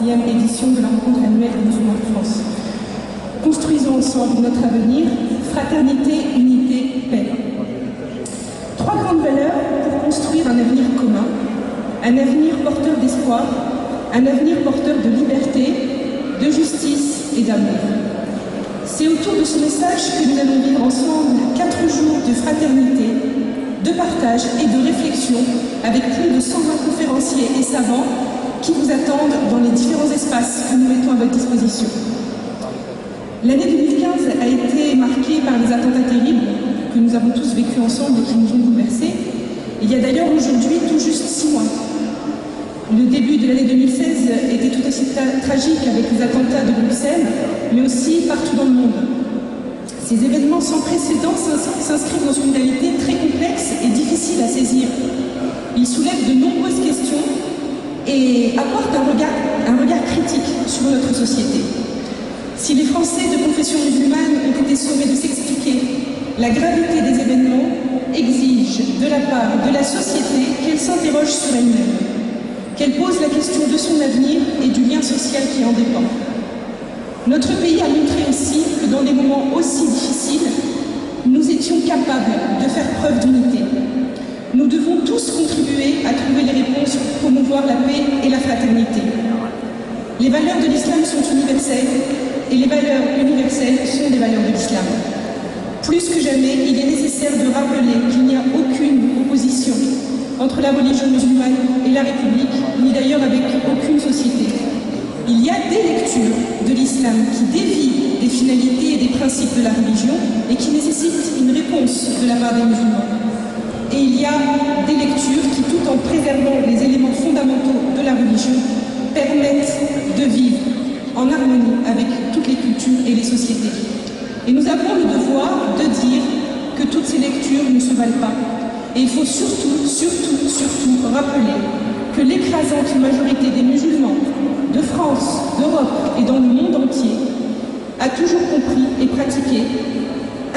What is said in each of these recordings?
146e édition de la rencontre annuelle des musulmans de France. Construisons ensemble notre avenir, fraternité, unité, paix. Trois grandes valeurs pour construire un avenir commun, un avenir porteur d'espoir, un avenir porteur de liberté, de justice et d'amour. C'est autour de ce message que nous allons vivre ensemble 4 jours de fraternité, de partage et de réflexion avec plus de 120 conférenciers et savants qui vous attendent dans les différents espaces que nous mettons à votre disposition. L'année 2015 a été marquée par les attentats terribles que nous avons tous vécus ensemble et qui nous ont bouleversés. Il y a d'ailleurs aujourd'hui tout juste 6 mois. Le début de l'année 2016 était tout aussi tragique avec les attentats de Bruxelles, mais aussi partout dans le monde. Ces événements sans précédent s'inscrivent dans une réalité très complexe et difficile à saisir. Ils soulèvent de nombreuses questions et apportent un regard critique sur notre société. Si les Français de confession musulmane ont été sommés de s'expliquer, la gravité des événements exige de la part de la société qu'elle s'interroge sur elle-même, qu'elle pose la question de son avenir et du lien social qui en dépend. Notre pays a montré aussi que dans des moments aussi difficiles, nous étions capables de faire preuve d'unité. Nous devons tous contribuer à trouver les réponses pour promouvoir la paix et la fraternité. Les valeurs de l'islam sont universelles et les valeurs universelles sont des valeurs de l'islam. Plus que jamais, il est nécessaire de rappeler qu'il n'y a aucune opposition entre la religion musulmane et la République, ni d'ailleurs avec aucune société. Il y a des lectures de l'islam qui dévient des finalités et des principes de la religion et qui nécessitent une réponse de la part des musulmans. Et il y a des lectures qui, tout en préservant les éléments fondamentaux de la religion, permettent de vivre en harmonie avec toutes les cultures et les sociétés. Et nous avons le devoir de dire que toutes ces lectures ne se valent pas. Et il faut surtout rappeler que l'écrasante majorité des musulmans de France, d'Europe et dans le monde entier a toujours compris et pratiqué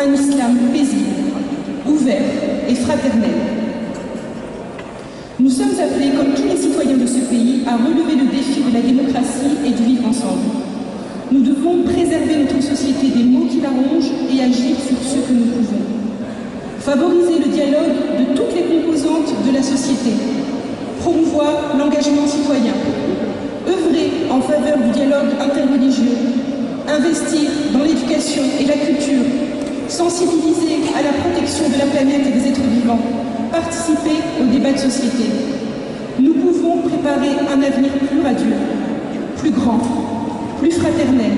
un islam paisible, ouvert et fraternel. Nous sommes appelés, comme tous les citoyens de ce pays, à relever le défi de la démocratie et du vivre ensemble. Nous devons préserver notre société des maux qui la rongent et agir sur ce que nous pouvons. Favoriser le dialogue de toutes les composantes de la société, promouvoir l'engagement citoyen, œuvrer en faveur du dialogue interreligieux, investir dans l'éducation et la culture, sensibiliser à la protection de la planète et des êtres vivants, participer au débat de société. Nous pouvons préparer un avenir plus radieux, plus grand, plus fraternel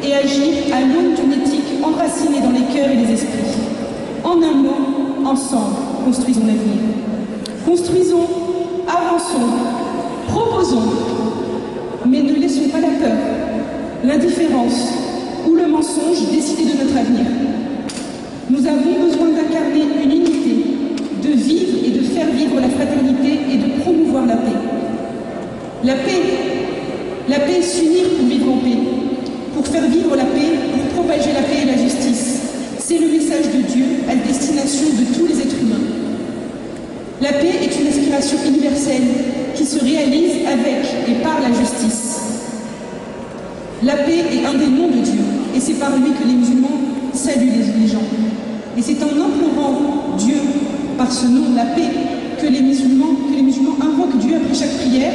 et agir à l'aune d'une éthique enracinée dans les cœurs et les esprits. En un mot, ensemble, construisons l'avenir. Construisons, avançons, proposons, mais ne laissons pas la peur, l'indifférence ou le mensonge décider de notre avenir. Nous avons besoin d'incarner une unité, de vivre et de faire vivre la fraternité et de promouvoir la paix. La paix, s'unir pour vivre en paix, pour faire vivre la paix, pour propager la paix et la justice. C'est le message de Dieu à destination de tous les êtres humains. La paix est une aspiration universelle qui se réalise avec et par la justice. La paix est un des noms de Dieu et c'est par lui que les musulmans saluent les gens. Et c'est en implorant Dieu par ce nom, la paix, que les musulmans invoquent Dieu après chaque prière,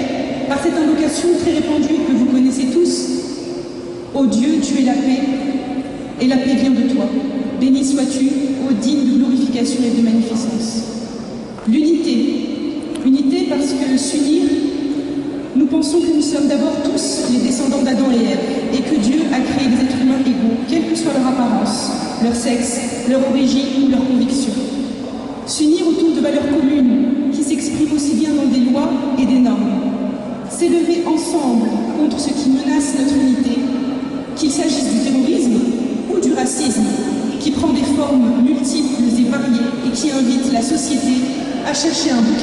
par cette invocation très répandue que vous connaissez tous. Ô Dieu, tu es la paix, et la paix vient de toi. Béni sois-tu, ô digne de glorification et de magnificence. L'unité parce que s'unir, nous pensons que nous sommes d'abord tous les descendants d'Adam et Ève, et que Dieu a créé des êtres humains égaux, quelle que soit leur apparence, leur sexe, leur origine ou leur conviction. S'unir autour de valeurs communes qui s'expriment aussi bien dans des lois et des normes. S'élever ensemble contre ce qui menace notre unité, qu'il s'agisse du terrorisme ou du racisme, qui prend des formes multiples et variées et qui invite la société à chercher un bouclier.